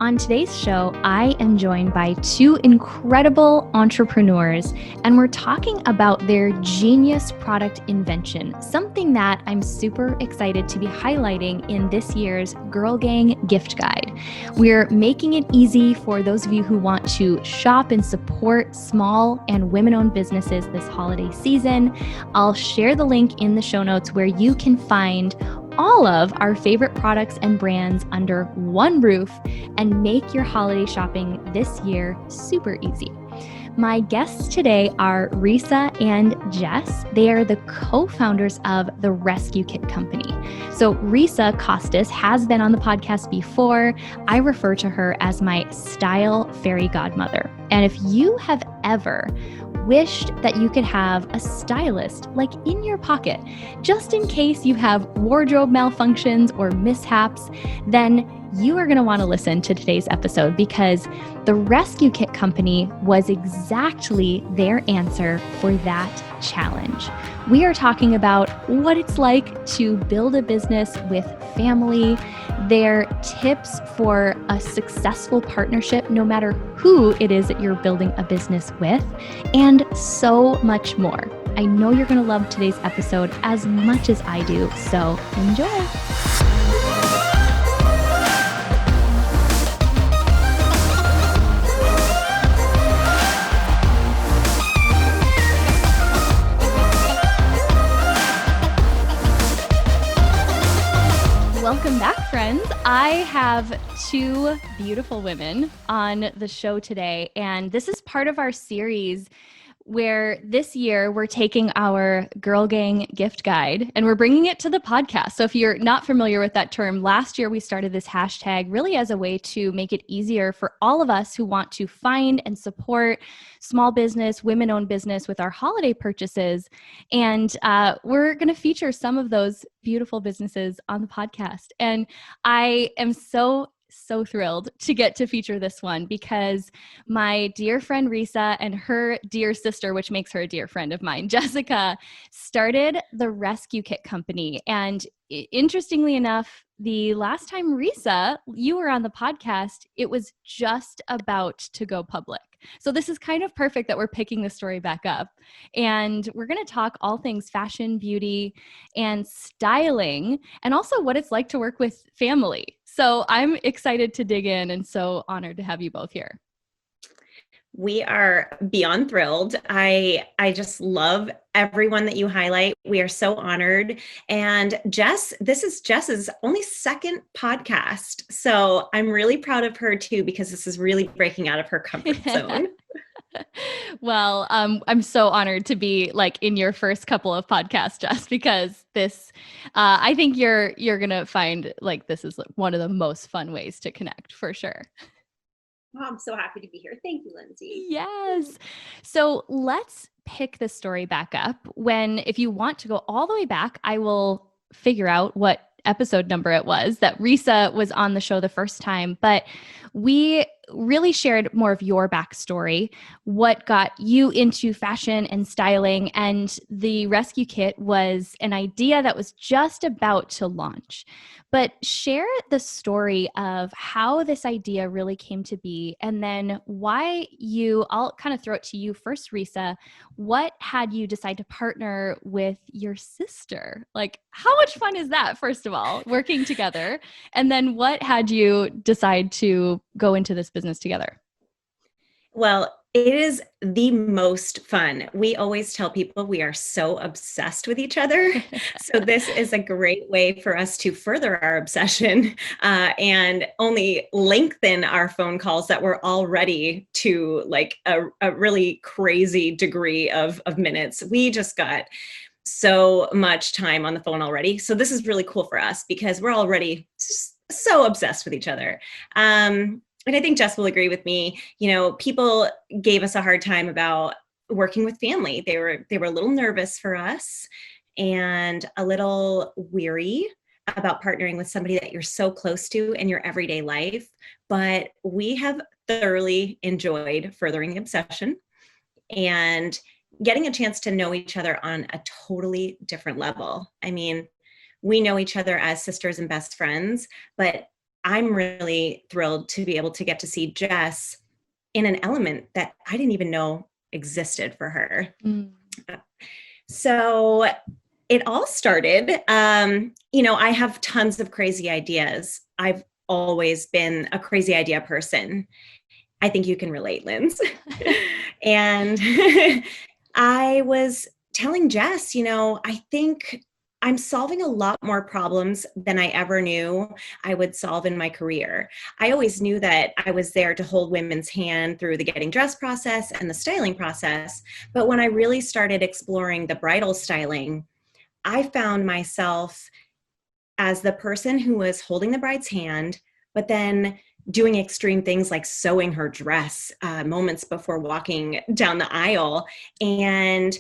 On today's show, I am joined by two incredible entrepreneurs, and we're talking about their genius product invention, something that I'm super excited to be highlighting in this year's Girl Gang gift guide. We're making it easy for those of you who want to shop and support small and women-owned businesses this holiday season. I'll share the link in the show notes where you can find all of our favorite products and brands under one roof and make your holiday shopping this year super easy. My guests today are Risa and Jess. They are the co-founders of the Rescue Kit Company. So Risa Kostis has been on the podcast before. I refer to her as my style fairy godmother. And if you have ever wished that you could have a stylist like in your pocket, just in case you have wardrobe malfunctions or mishaps, then you are going to want to listen to today's episode because the Rescue Kit Company was exactly their answer for that challenge. We are talking about what it's like to build a business with family, their tips for a successful partnership, no matter who it is that you're building a business with, and so much more. I know you're going to love today's episode as much as I do, so enjoy. Welcome back, friends. I have two beautiful women on the show today, and this is part of our series where this year we're taking our Girl Gang gift guide and we're bringing it to the podcast. So if you're not familiar with that term, last year we started this hashtag really as a way to make it easier for all of us who want to find and support small business, women-owned business with our holiday purchases. And we're going to feature some of those beautiful businesses on the podcast. And I am so thrilled to get to feature this one because my dear friend Risa and her dear sister, which makes her a dear friend of mine, Jessica, started the Rescue Kit Company. And interestingly enough, the last time Risa, you were on the podcast, it was just about to go public. So this is kind of perfect that we're picking the story back up. And we're going to talk all things fashion, beauty, and styling, and also what it's like to work with family. So I'm excited to dig in and so honored to have you both here. We are beyond thrilled. I just love everyone that you highlight. We are so honored. And Jess, this is Jess's only second podcast. So I'm really proud of her too, because this is really breaking out of her comfort zone. Well, I'm so honored to be like in your first couple of podcasts, Jess, because this, I think you're going to find like this is one of the most fun ways to connect for sure. Oh, I'm so happy to be here. Thank you, Lindsay. Yes. So let's pick the story back up if you want to go all the way back, I will figure out what episode number it was that Risa was on the show the first time, but we really shared more of your backstory, what got you into fashion and styling, and the Rescue Kit was an idea that was just about to launch. But share the story of how this idea really came to be, and then I'll kind of throw it to you first, Risa. What had you decide to partner with your sister? Like, how much fun is that, first of all, working together? And then what had you decide to go into this business together? Well, it is the most fun. We always tell people we are so obsessed with each other. So this is a great way for us to further our obsession and only lengthen our phone calls that were already to like a really crazy degree of minutes. We just got so much time on the phone already. So this is really cool for us because we're already so obsessed with each other. And I think Jess will agree with me. You know, people gave us a hard time about working with family. They were a little nervous for us and a little weary about partnering with somebody that you're so close to in your everyday life. But we have thoroughly enjoyed furthering the obsession and getting a chance to know each other on a totally different level. I mean, we know each other as sisters and best friends, but I'm really thrilled to be able to get to see Jess in an element that I didn't even know existed for her. Mm. So it all started, I have tons of crazy ideas. I've always been a crazy idea person. I think you can relate, Linz. And I was telling Jess, I think I'm solving a lot more problems than I ever knew I would solve in my career. I always knew that I was there to hold women's hand through the getting dressed process and the styling process. But when I really started exploring the bridal styling, I found myself as the person who was holding the bride's hand, but then doing extreme things like sewing her dress moments before walking down the aisle, and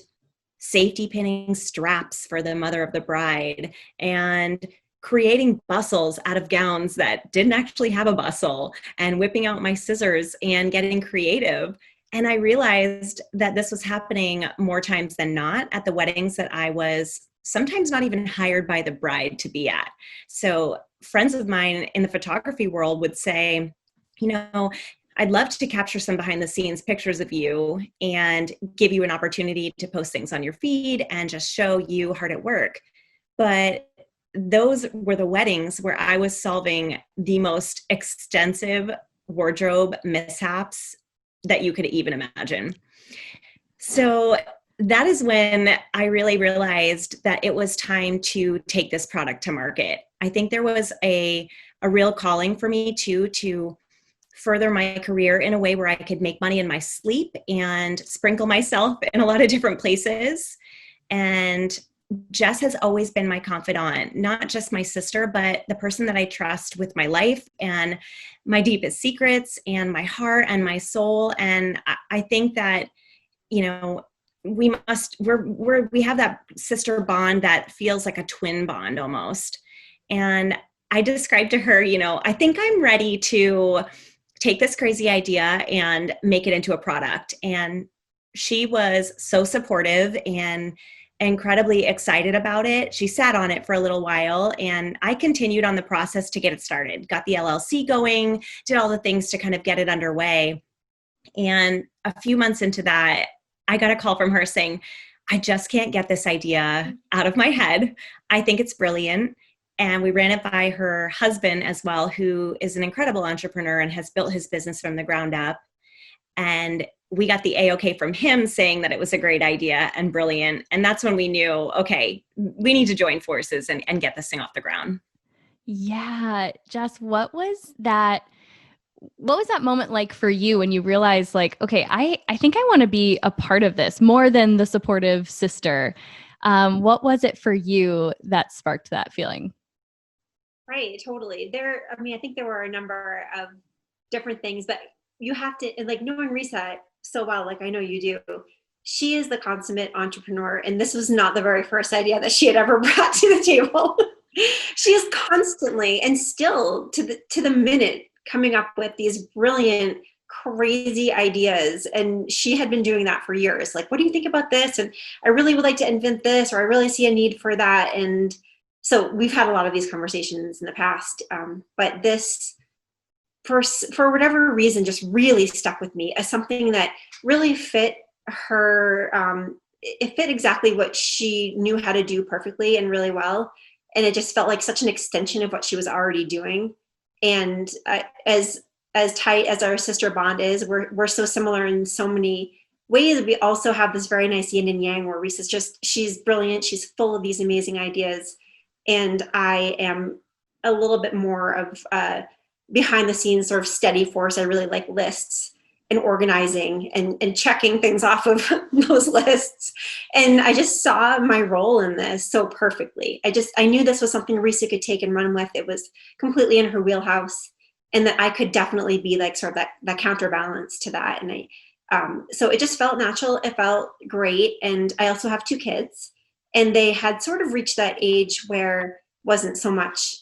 safety pinning straps for the mother of the bride, and creating bustles out of gowns that didn't actually have a bustle, and whipping out my scissors and getting creative. And I realized that this was happening more times than not at the weddings that I was sometimes not even hired by the bride to be at. So friends of mine in the photography world would say, I'd love to capture some behind the scenes pictures of you and give you an opportunity to post things on your feed and just show you hard at work. But those were the weddings where I was solving the most extensive wardrobe mishaps that you could even imagine. So that is when I really realized that it was time to take this product to market. I think there was a real calling for me too, to further my career in a way where I could make money in my sleep and sprinkle myself in a lot of different places. And Jess has always been my confidant, not just my sister, but the person that I trust with my life and my deepest secrets and my heart and my soul. And I think that, we have that sister bond that feels like a twin bond almost. And I described to her, I think I'm ready to take this crazy idea and make it into a product. And she was so supportive and incredibly excited about it. She sat on it for a little while, and I continued on the process to get it started, got the LLC going, did all the things to kind of get it underway. And a few months into that, I got a call from her saying, I just can't get this idea out of my head. I think it's brilliant. And we ran it by her husband as well, who is an incredible entrepreneur and has built his business from the ground up. And we got the A-OK from him saying that it was a great idea and brilliant. And that's when we knew, okay, we need to join forces and get this thing off the ground. Yeah. Jess, what was that moment like for you when you realized like, okay, I think I want to be a part of this more than the supportive sister? What was it for you that sparked that feeling? Right, totally. I think there were a number of different things, but you have to, like, knowing Risa so well, like I know you do, she is the consummate entrepreneur. And this was not the very first idea that she had ever brought to the table. She is constantly and still to the minute coming up with these brilliant, crazy ideas. And she had been doing that for years. Like, what do you think about this? And I really would like to invent this, or I really see a need for that. And so we've had a lot of these conversations in the past, but this, for whatever reason, just really stuck with me as something that really fit her. It fit exactly what she knew how to do perfectly and really well. And it just felt like such an extension of what she was already doing. And as tight as our sister bond is, we're so similar in so many ways. We also have this very nice yin and yang where Risa's she's brilliant. She's full of these amazing ideas. And I am a little bit more of behind the scenes sort of steady force. I really like lists and organizing and checking things off of those lists. And I just saw my role in this so perfectly. I knew this was something Risa could take and run with. It was completely in her wheelhouse, and that I could definitely be like sort of that counterbalance to that. And so it just felt natural. It felt great. And I also have 2 kids, and they had sort of reached that age where wasn't so much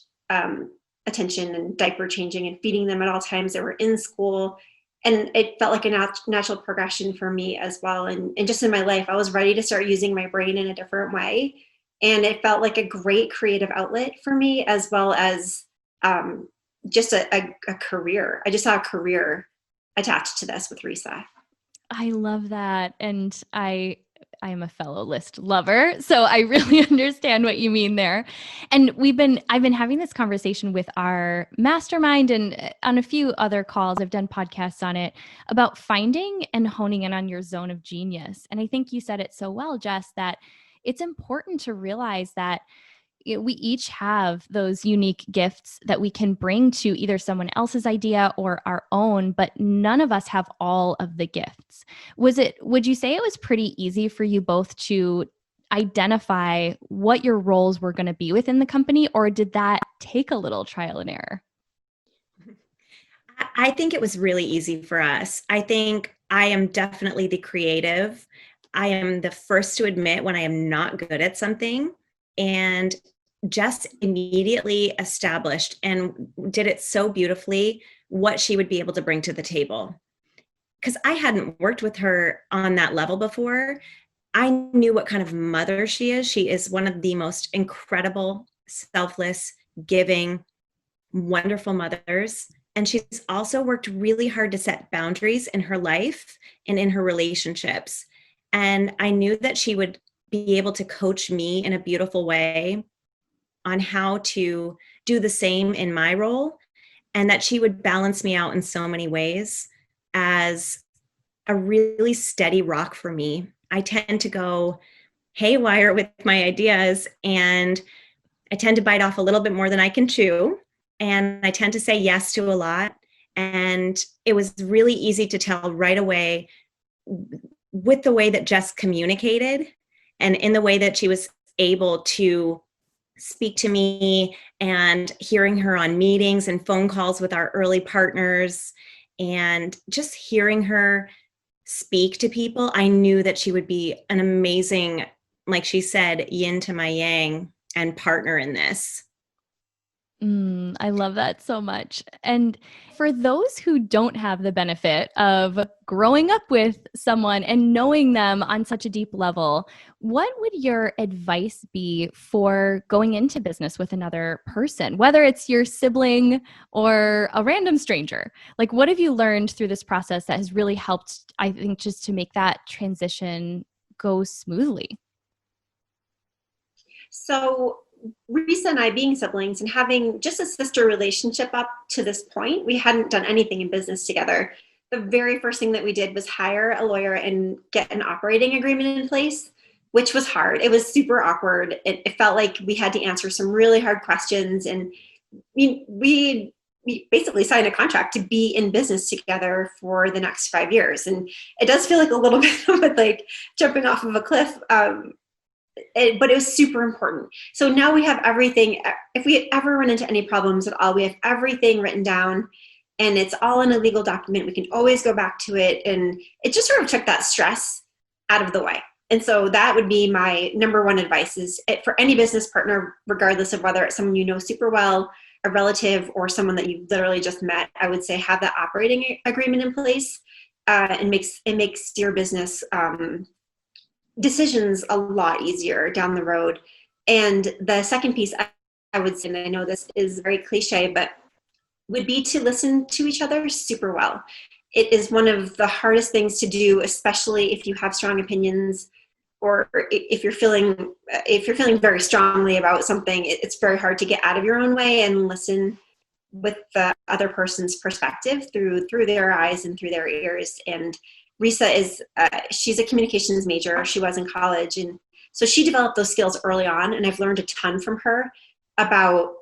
attention and diaper changing and feeding them at all times. They were in school, and it felt like a natural progression for me as well. And just in my life, I was ready to start using my brain in a different way. And it felt like a great creative outlet for me, as well as just a career. I just saw a career attached to this with Risa. I love that. And I am a fellow list lover, so I really understand what you mean there. And I've been having this conversation with our mastermind and on a few other calls. I've done podcasts on it about finding and honing in on your zone of genius. And I think you said it so well, Jess, that it's important to realize that we each have those unique gifts that we can bring to either someone else's idea or our own, but none of us have all of the gifts. Would you say it was pretty easy for you both to identify what your roles were going to be within the company, or did that take a little trial and error? I think it was really easy for us. I think I am definitely the creative. I am the first to admit when I am not good at something. And Jess immediately established and did it so beautifully what she would be able to bring to the table. Because I hadn't worked with her on that level before. I knew what kind of mother she is. She is one of the most incredible, selfless, giving, wonderful mothers. And she's also worked really hard to set boundaries in her life and in her relationships. And I knew that she would be able to coach me in a beautiful way on how to do the same in my role, and that she would balance me out in so many ways as a really steady rock for me. I tend to go haywire with my ideas, and I tend to bite off a little bit more than I can chew, and I tend to say yes to a lot. And it was really easy to tell right away with the way that Jess communicated and in the way that she was able to speak to me, and hearing her on meetings and phone calls with our early partners, and just hearing her speak to people, I knew that she would be an amazing, like she said, yin to my yang and partner in this. I love that so much. And for those who don't have the benefit of growing up with someone and knowing them on such a deep level, what would your advice be for going into business with another person, whether it's your sibling or a random stranger? Like, what have you learned through this process that has really helped, I think, just to make that transition go smoothly? So Risa and I being siblings and having just a sister relationship up to this point, we hadn't done anything in business together. The very first thing that we did was hire a lawyer and get an operating agreement in place, which was hard. It was super awkward. It felt like we had to answer some really hard questions. And we basically signed a contract to be in business together for the next 5 years. And it does feel like a little bit of like jumping off of a cliff. But it was super important. So now we have everything. If we ever run into any problems at all, we have everything written down, and it's all in a legal document. We can always go back to it. And it just sort of took that stress out of the way. And so that would be my number one advice is for any business partner, regardless of whether it's someone you know super well, a relative, or someone that you literally just met, I would say have that operating agreement in place. It makes your business decisions a lot easier down the road. And the second piece I would say, and I know this is very cliche, but would be to listen to each other super well. It is one of the hardest things to do, especially if you have strong opinions, or if you're feeling very strongly about something. It's very hard to get out of your own way and listen with the other person's perspective through their eyes and through their ears. And Risa is, she's a communications major. She was in college. And so she developed those skills early on. And I've learned a ton from her about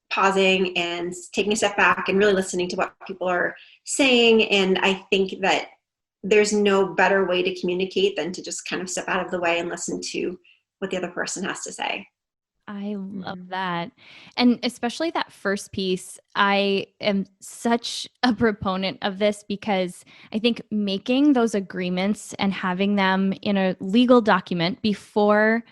pausing and taking a step back and really listening to what people are saying. And I think that there's no better way to communicate than to just kind of step out of the way and listen to what the other person has to say. I love that. And especially that first piece, I am such a proponent of this because I think making those agreements and having them in a legal document before,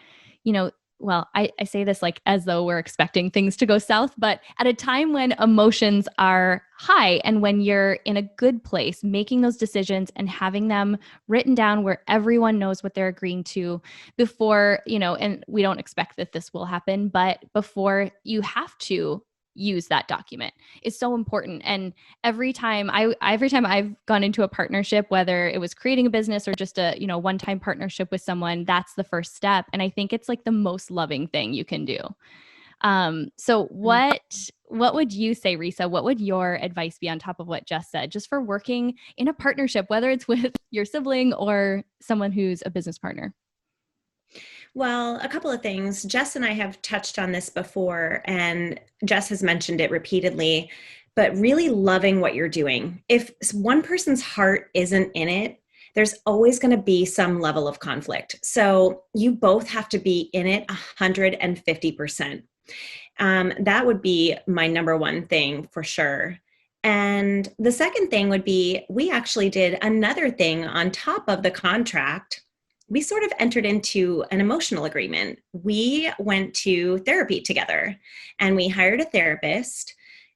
well, I say this like as though we're expecting things to go south, but at a time when emotions are high and when you're in a good place, making those decisions and having them written down where everyone knows what they're agreeing to before, and we don't expect that this will happen, but before you have to use that document is so important. And every time I've gone into a partnership, whether it was creating a business or just a, one-time partnership with someone, that's the first step. And I think it's like the most loving thing you can do. So what would you say, Risa? What would your advice be on top of what Jess said, just for working in a partnership, whether it's with your sibling or someone who's a business partner? Well, a couple of things. Jess and I have touched on this before, and Jess has mentioned it repeatedly, but really loving what you're doing. If one person's heart isn't in it, there's always going to be some level of conflict. So you both have to be in it 150%. That would be my number one thing for sure. And the second thing would be, we actually did another thing on top of the contract. We sort of entered into an emotional agreement. We went to therapy together, and we hired a therapist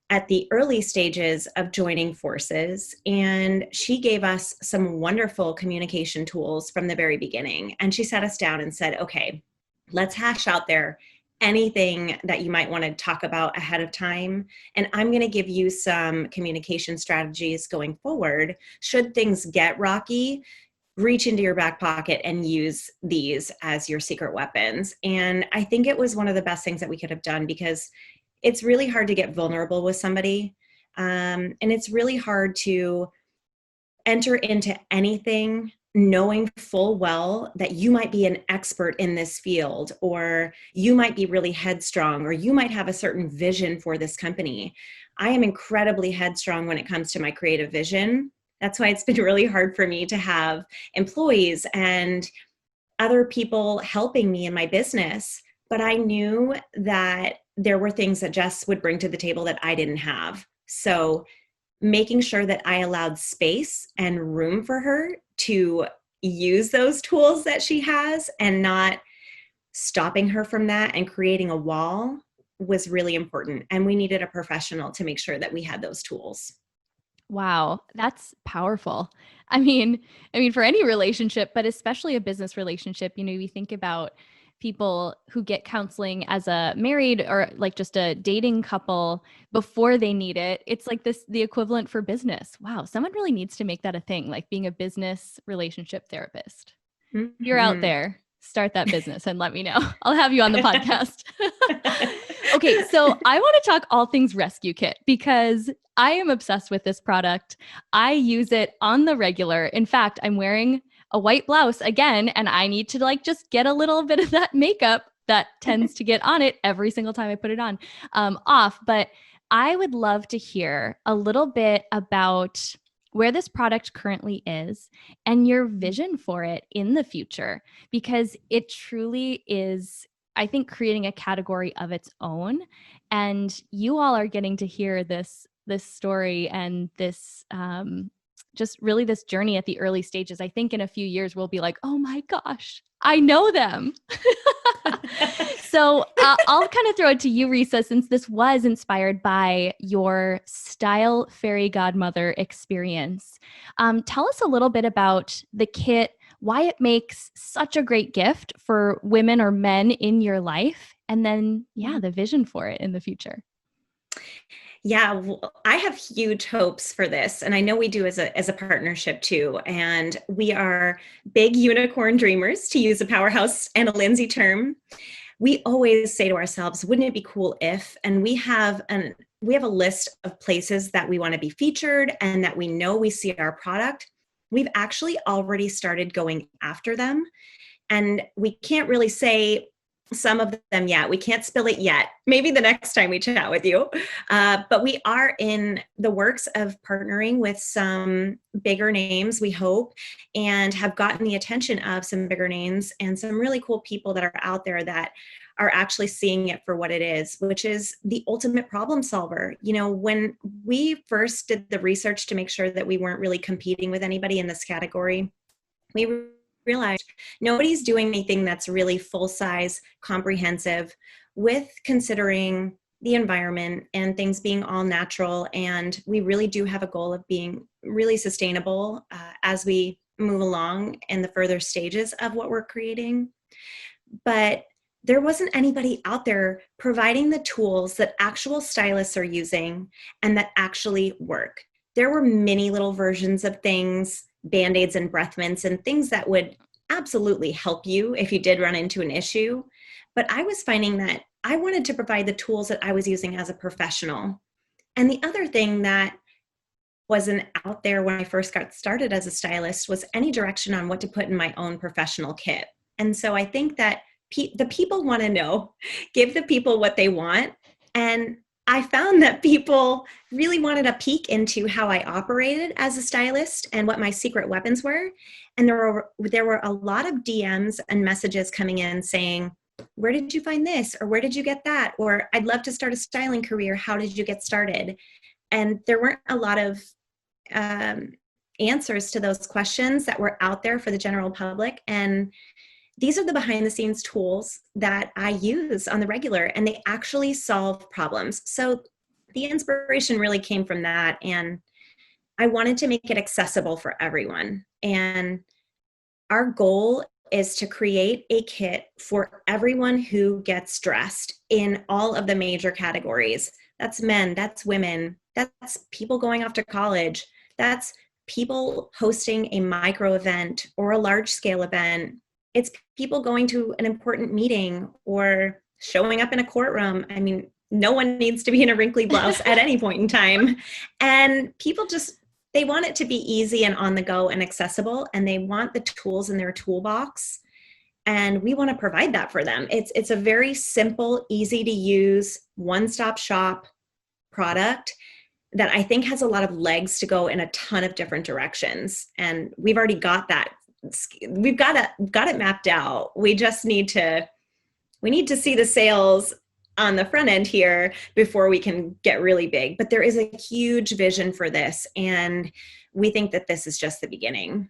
at the early stages of joining forces. And she gave us some wonderful communication tools from the very beginning. And she sat us down and said, okay, let's hash out there anything that you might want to talk about ahead of time. And I'm going to give you some communication strategies going forward. Should things get rocky, reach into your back pocket and use these as your secret weapons. And I think it was one of the best things that we could have done, because it's really hard to get vulnerable with somebody. And it's really hard to enter into anything knowing full well that you might be an expert in this field, or you might be really headstrong, or you might have a certain vision for this company. I am incredibly headstrong when it comes to my creative vision. That's why it's been really hard for me to have employees and other people helping me in my business. But I knew that there were things that Jess would bring to the table that I didn't have. So making sure that I allowed space and room for her to use those tools that she has, and not stopping her from that and creating a wall, was really important. And we needed a professional to make sure that we had those tools. Wow, that's powerful. I mean, for any relationship, but especially a business relationship, we think about people who get counseling as a married or like just a dating couple before they need it. It's like the equivalent for business. Wow, someone really needs to make that a thing, like being a business relationship therapist. Mm-hmm. You're out there, start that business and let me know. I'll have you on the podcast. Okay, so I want to talk all things rescue kit, because I am obsessed with this product. I use it on the regular. In fact, I'm wearing a white blouse again, and I need to just get a little bit of that makeup that tends to get on it every single time I put it on off. But I would love to hear a little bit about where this product currently is and your vision for it in the future, because it truly is, I think, creating a category of its own. And you all are getting to hear this story and this just really this journey at the early stages. I think in a few years we'll be like, oh my gosh, I know them. So I'll kind of throw it to you, Risa, since this was inspired by your Style Fairy Godmother experience. Tell us a little bit about the kit, why it makes such a great gift for women or men in your life, and then, the vision for it in the future. Yeah, well, I have huge hopes for this, and I know we do as a partnership too. And we are big unicorn dreamers, to use a Powerhouse and a Lindsay term. We always say to ourselves, wouldn't it be cool if? And we have a list of places that we want to be featured and that we know we see our product. We've actually already started going after them, and we can't really say some of them yet. We can't spill it yet. Maybe the next time we chat with you. But we are in the works of partnering with some bigger names, we hope, and have gotten the attention of some bigger names and some really cool people that are out there that are actually seeing it for what it is, which is the ultimate problem solver. When we first did the research to make sure that we weren't really competing with anybody in this category, we realized nobody's doing anything that's really full-size, comprehensive, with considering the environment and things being all natural. And we really do have a goal of being really sustainable as we move along in the further stages of what we're creating. But there wasn't anybody out there providing the tools that actual stylists are using and that actually work. There were many little versions of things, Band-Aids and breath mints and things that would absolutely help you if you did run into an issue. But I was finding that I wanted to provide the tools that I was using as a professional. And the other thing that wasn't out there when I first got started as a stylist was any direction on what to put in my own professional kit. And so I think that the people want to know, give the people what they want. And I found that people really wanted a peek into how I operated as a stylist and what my secret weapons were. And there were a lot of DMs and messages coming in saying, where did you find this? Or where did you get that? Or I'd love to start a styling career. How did you get started? And there weren't a lot of answers to those questions that were out there for the general public. And these are the behind the scenes tools that I use on the regular, and they actually solve problems. So the inspiration really came from that. And I wanted to make it accessible for everyone. And our goal is to create a kit for everyone who gets dressed in all of the major categories. That's men, that's women, that's people going off to college, that's people hosting a micro event or a large scale event. It's people going to an important meeting or showing up in a courtroom. I mean, no one needs to be in a wrinkly blouse at any point in time. And people they want it to be easy and on the go and accessible, and they want the tools in their toolbox. And we want to provide that for them. It's a very simple, easy to use, one-stop shop product that I think has a lot of legs to go in a ton of different directions. And we've already got that. We've got it mapped out. We just need to see the sales on the front end here before we can get really big. But there is a huge vision for this. And we think that this is just the beginning.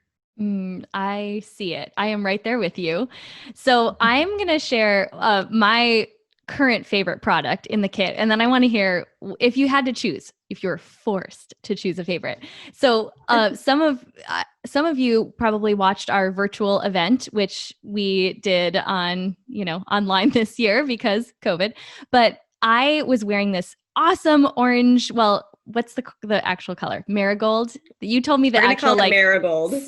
I see it. I am right there with you. So I'm going to share my current favorite product in the kit. And then I want to hear if you had to choose, if you're forced to choose a favorite. So some of you probably watched our virtual event, which we did on, online this year because COVID, but I was wearing this awesome orange, well, what's the actual color? Marigold. You told me the actual marigold the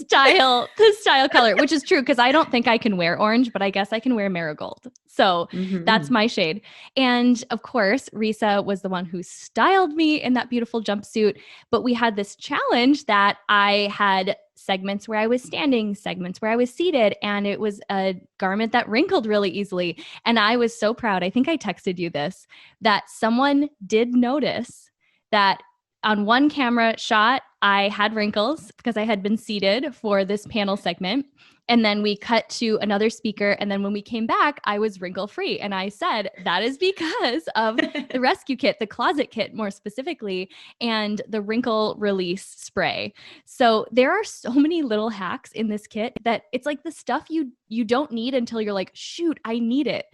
style color, which is true because I don't think I can wear orange, but I guess I can wear marigold. So that's my shade. And of course, Risa was the one who styled me in that beautiful jumpsuit. But we had this challenge that I had segments where I was standing, segments where I was seated, and it was a garment that wrinkled really easily. And I was so proud. I think I texted you this, that someone did notice that on one camera shot, I had wrinkles because I had been seated for this panel segment. And then we cut to another speaker. And then when we came back, I was wrinkle free. And I said, that is because of the rescue kit, the closet kit more specifically, and the wrinkle release spray. So there are so many little hacks in this kit that it's like the stuff you don't need until you're like, shoot, I need it.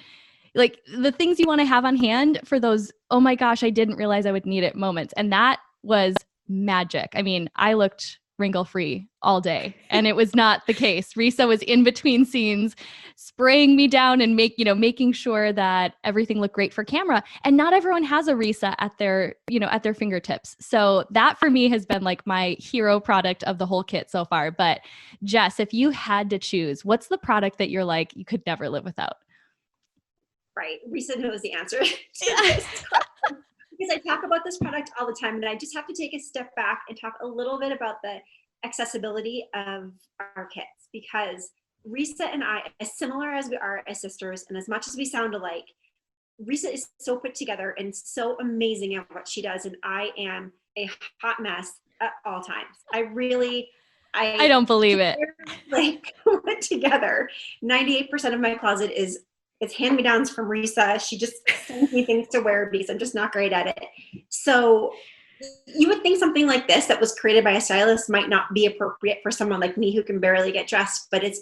Like the things you want to have on hand for those, oh my gosh, I didn't realize I would need it moments. And that was magic. I mean, I looked wrinkle-free all day and it was not the case. Risa was in between scenes spraying me down and making sure that everything looked great for camera. And not everyone has a Risa at their fingertips. So that for me has been like my hero product of the whole kit so far. But Jess, if you had to choose, what's the product that you're like, you could never live without? Right. Risa knows the answer to this question. Because I talk about this product all the time, and I just have to take a step back and talk a little bit about the accessibility of our kits, because Risa and I, as similar as we are as sisters, and as much as we sound alike, Risa is so put together and so amazing at what she does, and I am a hot mess at all times. I don't believe it. Like put together. 98% of my closet it's hand-me-downs from Risa. She just sends me things to wear because I'm just not great at it. So you would think something like this that was created by a stylist might not be appropriate for someone like me who can barely get dressed, but it's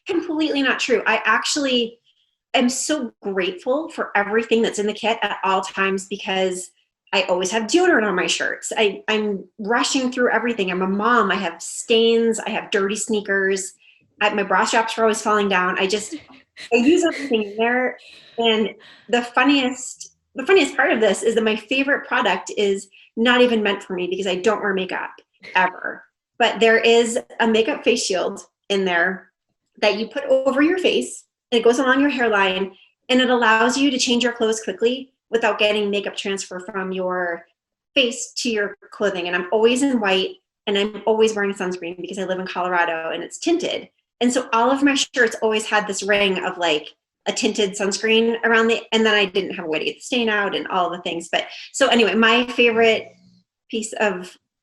completely not true. I actually am so grateful for everything that's in the kit at all times because I always have deodorant on my shirts. I'm rushing through everything. I'm a mom. I have stains. I have dirty sneakers. My bra straps are always falling down. I use everything in there. And the funniest part of this is that my favorite product is not even meant for me because I don't wear makeup ever. But there is a makeup face shield in there that you put over your face, and it goes along your hairline, and it allows you to change your clothes quickly without getting makeup transfer from your face to your clothing. And I'm always in white, and I'm always wearing sunscreen because I live in Colorado and it's tinted. And so all of my shirts always had this ring of like a tinted sunscreen around and then I didn't have a way to get the stain out and all the things. But so anyway, my favorite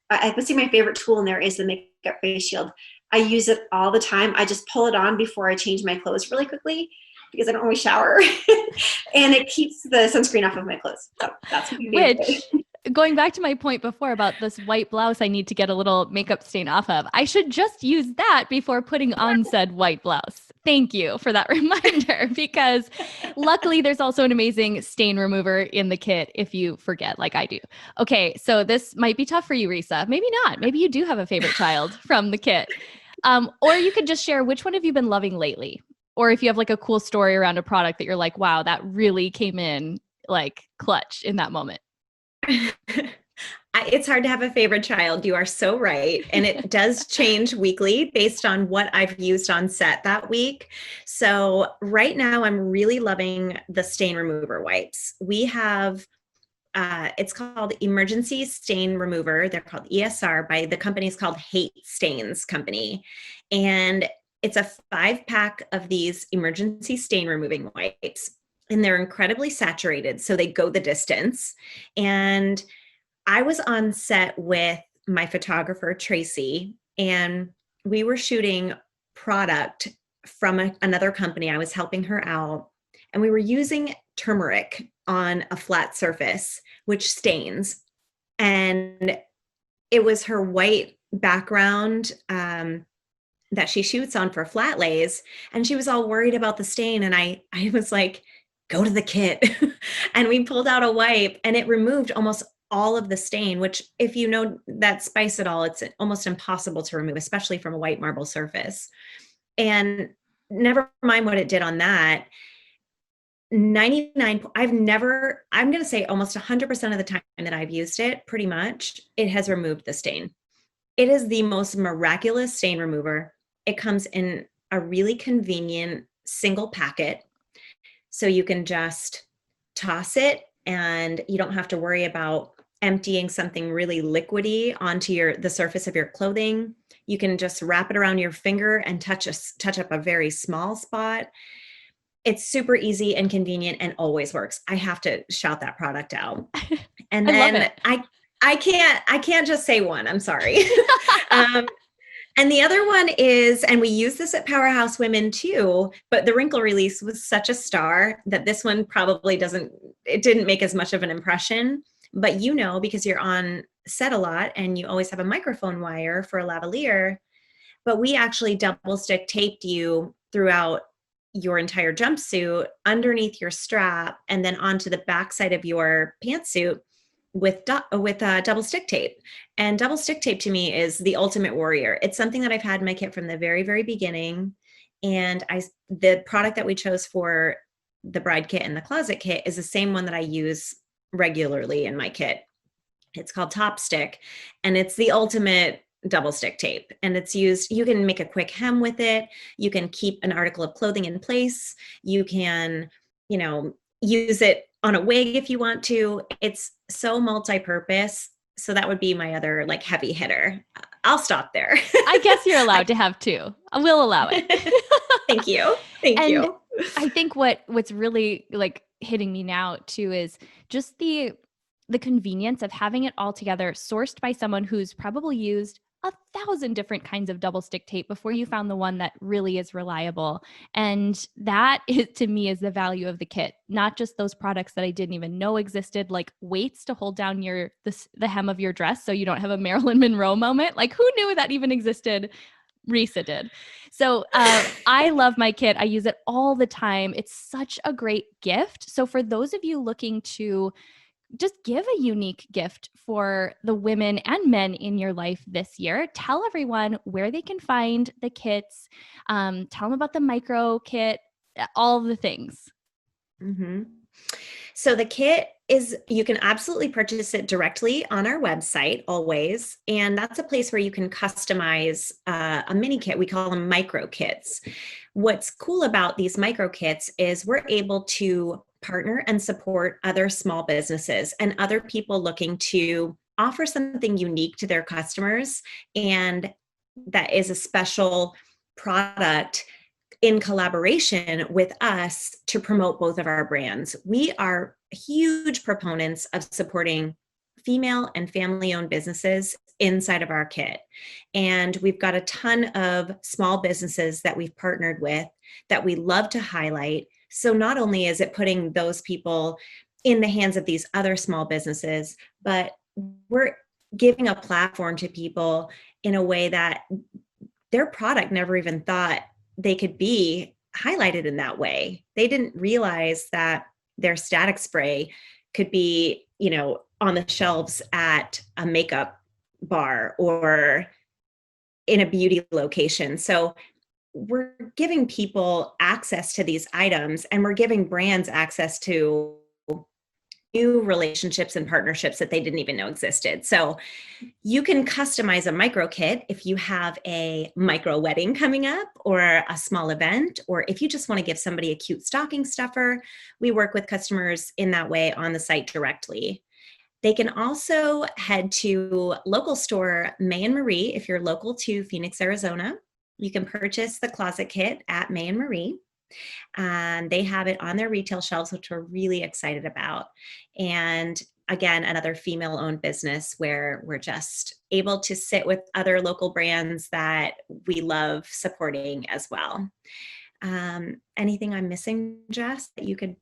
I would say my favorite tool in there is the makeup face shield. I use it all the time. I just pull it on before I change my clothes really quickly because I don't always shower. And it keeps the sunscreen off of my clothes. So that's my favorite. Which, going back to my point before about this white blouse I need to get a little makeup stain off of, I should just use that before putting on said white blouse. Thank you for that reminder, because luckily there's also an amazing stain remover in the kit if you forget like I do. Okay, so this might be tough for you, Risa. Maybe not. Maybe you do have a favorite child from the kit. Or you could just share which one have you been loving lately? Or if you have like a cool story around a product that you're like, wow, that really came in like clutch in that moment. It's hard to have a favorite child. You are so right. And it does change weekly based on what I've used on set that week. So right now I'm really loving the stain remover wipes. We have, it's called Emergency Stain Remover. They're called ESR by the company's called Hate Stains Company. And it's a 5-pack of these emergency stain removing wipes. And they're incredibly saturated, so they go the distance. And I was on set with my photographer, Tracy, and we were shooting product from another company. I was helping her out, and we were using turmeric on a flat surface, which stains. And it was her white background that she shoots on for flat lays, and she was all worried about the stain. And I was like, go to the kit. And we pulled out a wipe, and it removed almost all of the stain, which if you know that spice at all, it's almost impossible to remove, especially from a white marble surface. And never mind what it did on that. I'm going to say almost 100% of the time that I've used it, pretty much, it has removed the stain. It is the most miraculous stain remover. It comes in a really convenient single packet. So you can just toss it and you don't have to worry about emptying something really liquidy onto the surface of your clothing. You can just wrap it around your finger and touch up a very small spot. It's super easy and convenient and always works. I have to shout that product out. And then I can't just say one. I'm sorry. And the other one is, and we use this at Powerhouse Women too, but the wrinkle release was such a star that this one probably didn't make as much of an impression. But because you're on set a lot and you always have a microphone wire for a lavalier, but we actually double stick taped you throughout your entire jumpsuit underneath your strap and then onto the backside of your pantsuit with double stick tape. And double stick tape to me is the ultimate warrior. It's something that I've had in my kit from the very, very beginning. And the product that we chose for the bride kit and the closet kit is the same one that I use regularly in my kit. It's called Top Stick, and it's the ultimate double stick tape. And it's used, you can make a quick hem with it. You can keep an article of clothing in place. You can, use it on a wig if you want to. It's so multi-purpose. So that would be my other like heavy hitter. I'll stop there. I guess you're allowed to have two. We'll allow it. Thank you. Thank you. I think what's really like hitting me now too is just the convenience of having it all together, sourced by someone who's probably used 1,000 different kinds of double stick tape before you found the one that really is reliable. And that is, to me, is the value of the kit, not just those products that I didn't even know existed, like weights to hold down the hem of your dress so you don't have a Marilyn Monroe moment. Like, who knew that even existed? Risa did. So I love my kit. I use it all the time. It's such a great gift. So for those of you looking to just give a unique gift for the women and men in your life this year, tell everyone where they can find the kits. Tell them about the micro kit all the things. Mm-hmm. So the kit you can absolutely purchase it directly on our website always. And that's a place where you can customize a mini kit. We call them micro kits. What's cool about these micro kits is we're able to partner and support other small businesses and other people looking to offer something unique to their customers. And that is a special product in collaboration with us to promote both of our brands. We are huge proponents of supporting female and family-owned businesses inside of our kit. And we've got a ton of small businesses that we've partnered with that we love to highlight. So not only is it putting those people in the hands of these other small businesses, but we're giving a platform to people in a way that their product never even thought they could be highlighted in that way. They didn't realize that their static spray could be, on the shelves at a makeup bar or in a beauty location. So we're giving people access to these items, and we're giving brands access to new relationships and partnerships that they didn't even know existed. So you can customize a micro kit if you have a micro wedding coming up or a small event, or if you just want to give somebody a cute stocking stuffer. We work with customers in that way on the site directly. They can also head to local store May and Marie. If you're local to Phoenix, Arizona, you can purchase the closet kit at May and Marie. And they have it on their retail shelves, which we're really excited about. And again, another female-owned business where we're just able to sit with other local brands that we love supporting as well. Anything I'm missing, Jess, that you could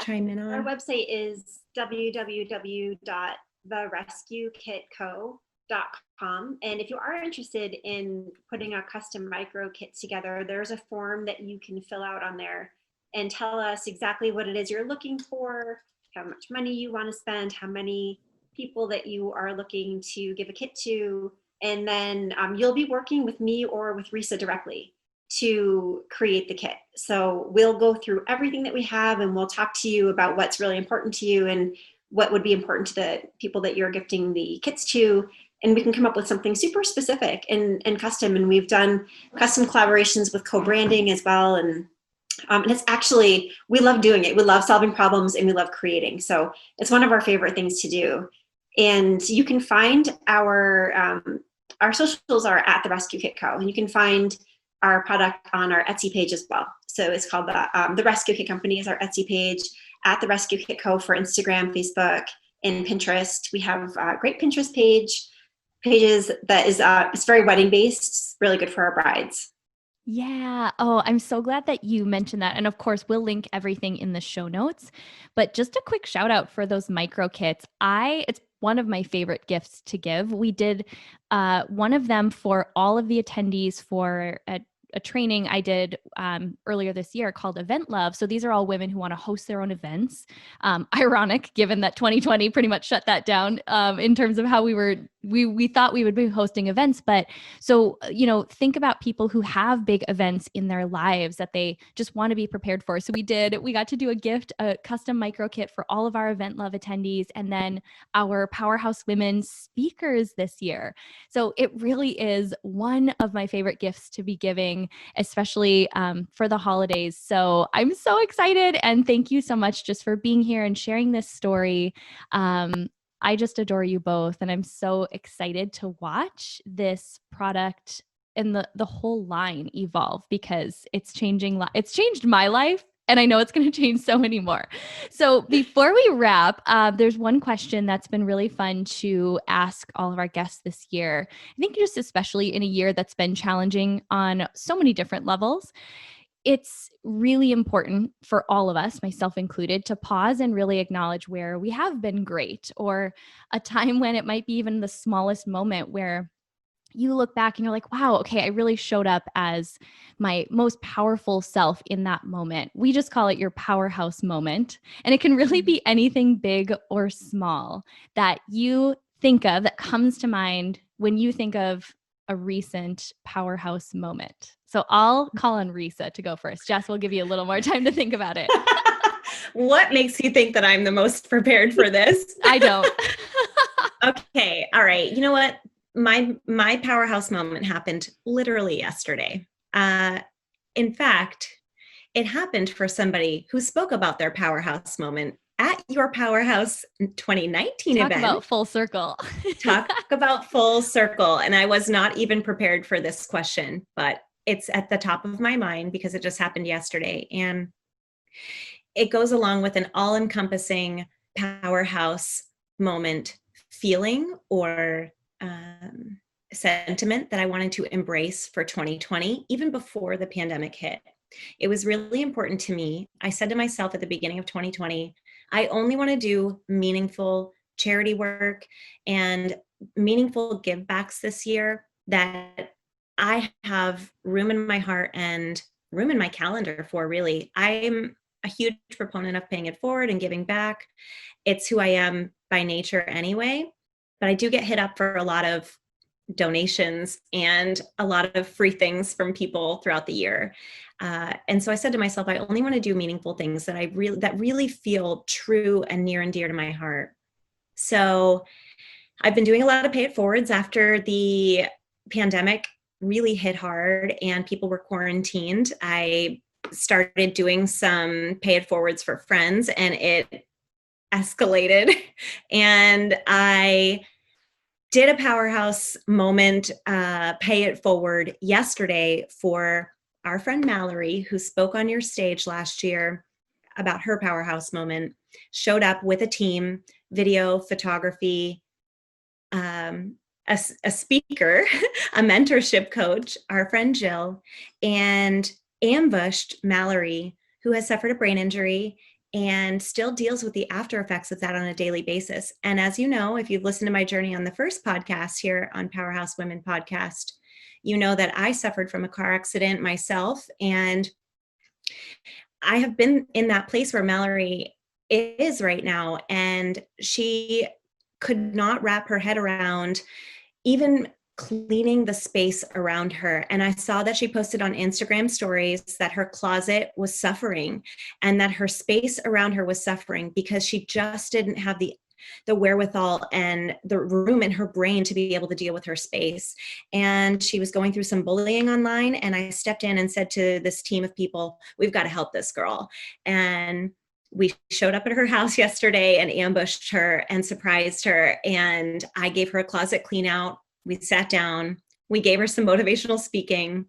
chime in on? Our website is www.therescuekitco.com. And if you are interested in putting a custom micro kit together, there's a form that you can fill out on there and tell us exactly what it is you're looking for, how much money you want to spend, how many people that you are looking to give a kit to. And then you'll be working with me or with Risa directly to create the kit. So we'll go through everything that we have, and we'll talk to you about what's really important to you and what would be important to the people that you're gifting the kits to. And we can come up with something super specific and custom. And we've done custom collaborations with co-branding as well. And it's actually, we love doing it. We love solving problems and we love creating. So it's one of our favorite things to do. And you can find our socials are at The Rescue Kit Co. And you can find our product on our Etsy page as well. So it's called the Rescue Kit Company is our Etsy page, at The Rescue Kit Co. for Instagram, Facebook, and Pinterest. We have a great Pinterest pages that is it's very wedding based, really good for our brides. Yeah. Oh, I'm so glad that you mentioned that. And of course, we'll link everything in the show notes. But just a quick shout out for those micro kits. It's one of my favorite gifts to give. We did one of them for all of the attendees for a training I did earlier this year called Event Love. So these are all women who want to host their own events. Ironic, given that 2020 pretty much shut that down in terms of how we thought we would be hosting events. But so, think about people who have big events in their lives that they just want to be prepared for. So we got to do a custom micro kit for all of our Event Love attendees and then our Powerhouse Women speakers this year. So it really is one of my favorite gifts to be giving, especially for the holidays. So I'm so excited, and thank you so much just for being here and sharing this story. I just adore you both, and I'm so excited to watch this product and the whole line evolve because it's changing. It's changed my life, and I know it's going to change so many more. So before we wrap, there's one question that's been really fun to ask all of our guests this year. I think just especially in a year that's been challenging on so many different levels. It's really important for all of us, myself included, to pause and really acknowledge where we have been great, or a time when it might be even the smallest moment where you look back and you're like, wow, okay, I really showed up as my most powerful self in that moment. We just call it your powerhouse moment. And it can really be anything big or small that you think of that comes to mind when you think of a recent Powerhouse moment? So I'll call on Risa to go first. Jess, we'll give you a little more time to think about it. What makes you think that I'm the most prepared for this? I don't. Okay. All right. You know what? My Powerhouse moment happened literally yesterday. In fact, it happened for somebody who spoke about their Powerhouse moment at your Powerhouse 2019 Talk event. about full circle. Talk about full circle. And I was not even prepared for this question, but it's at the top of my mind because it just happened yesterday. And it goes along with an all-encompassing Powerhouse moment feeling or sentiment that I wanted to embrace for 2020, even before the pandemic hit. It was really important to me. I said to myself at the beginning of 2020, I only want to do meaningful charity work and meaningful give backs this year that I have room in my heart and room in my calendar for. Really, I'm a huge proponent of paying it forward and giving back. It's who I am by nature anyway, but I do get hit up for a lot of donations and a lot of free things from people throughout the year. And so I said to myself, I only want to do meaningful things that really feel true and near and dear to my heart. So I've been doing a lot of pay it forwards after the pandemic really hit hard and people were quarantined. I started doing some pay it forwards for friends and it escalated. And I did a Powerhouse moment, pay it forward yesterday for our friend Mallory, who spoke on your stage last year about her Powerhouse moment, showed up with a team, video, photography, a speaker, a mentorship coach, our friend Jill, and ambushed Mallory, who has suffered a brain injury and still deals with the after effects of that on a daily basis. And as you know, if you've listened to my journey on the first podcast here on Powerhouse Women podcast, you know that I suffered from a car accident myself. And I have been in that place where Mallory is right now. And she could not wrap her head around even cleaning the space around her. And I saw that she posted on Instagram stories that her closet was suffering and that her space around her was suffering because she just didn't have the wherewithal and the room in her brain to be able to deal with her space. And she was going through some bullying online. And I stepped in and said to this team of people, we've got to help this girl. And we showed up at her house yesterday and ambushed her and surprised her. And I gave her a closet clean out. We sat down, we gave her some motivational speaking,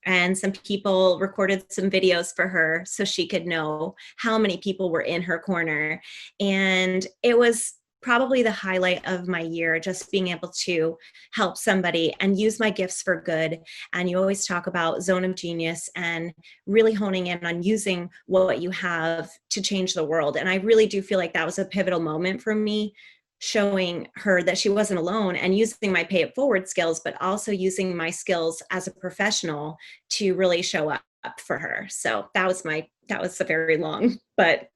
and some people recorded some videos for her so she could know how many people were in her corner. And it was probably the highlight of my year, just being able to help somebody and use my gifts for good. And you always talk about zone of genius and really honing in on using what you have to change the world. And I really do feel like that was a pivotal moment for me, showing her that she wasn't alone and using my pay it forward skills, but also using my skills as a professional to really show up for her. So that was a very long, but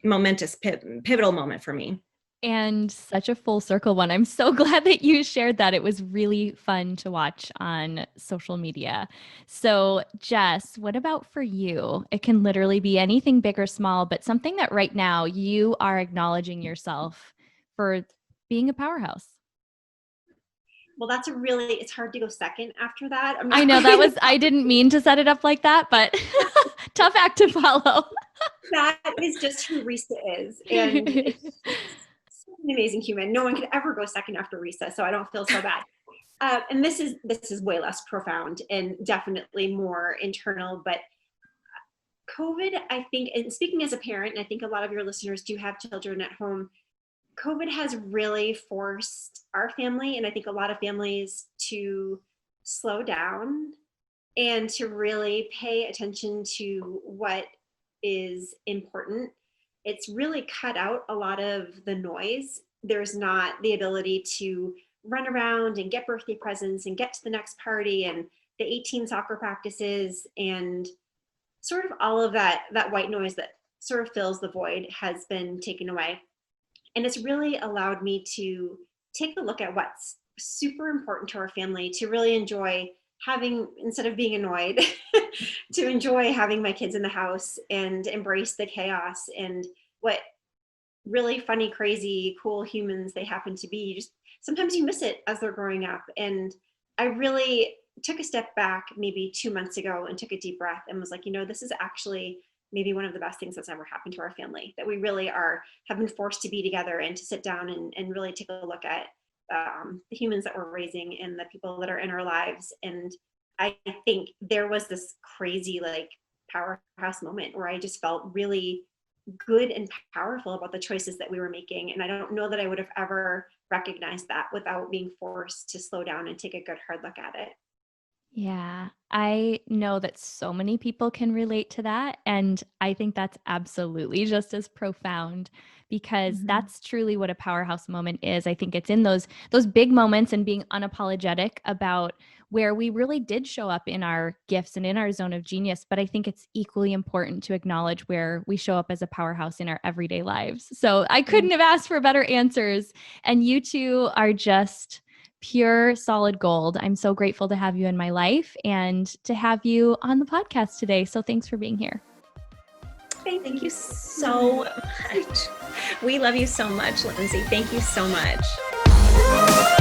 momentous, pivotal moment for me. And such a full circle one. I'm so glad that you shared that. It was really fun to watch on social media. So, Jess, what about for you? It can literally be anything big or small, but something that right now you are acknowledging yourself for being a powerhouse. Well, it's hard to go second after that. I know I didn't mean to set it up like that, but tough act to follow. That is just who Risa is. And it's an amazing human. No one could ever go second after Risa, so I don't feel so bad. And this is way less profound and definitely more internal, but COVID, I think, and speaking as a parent, and I think a lot of your listeners do have children at home, COVID has really forced our family, and I think a lot of families, to slow down and to really pay attention to what is important. It's really cut out a lot of the noise. There's not the ability to run around and get birthday presents and get to the next party and the 18 soccer practices, and sort of all of that white noise that sort of fills the void has been taken away. And it's really allowed me to take a look at what's super important to our family to really enjoy having, instead of being annoyed, to enjoy having my kids in the house and embrace the chaos and what really funny, crazy, cool humans they happen to be. Sometimes you miss it as they're growing up. And I really took a step back maybe 2 months ago and took a deep breath and was like, this is actually maybe one of the best things that's ever happened to our family, that we really have been forced to be together and to sit down and really take a look at the humans that we're raising and the people that are in our lives. And I think there was this crazy like powerhouse moment where I just felt really good and powerful about the choices that we were making. And I don't know that I would have ever recognized that without being forced to slow down and take a good hard look at it. Yeah, I know that so many people can relate to that. And I think that's absolutely just as profound because that's truly what a powerhouse moment is. I think it's in those big moments and being unapologetic about where we really did show up in our gifts and in our zone of genius. But I think it's equally important to acknowledge where we show up as a powerhouse in our everyday lives. So I couldn't have asked for better answers. And you two are just pure solid gold. I'm so grateful to have you in my life and to have you on the podcast today. So thanks for being here. Thank you so much. We love you so much, Lindsay. Thank you so much.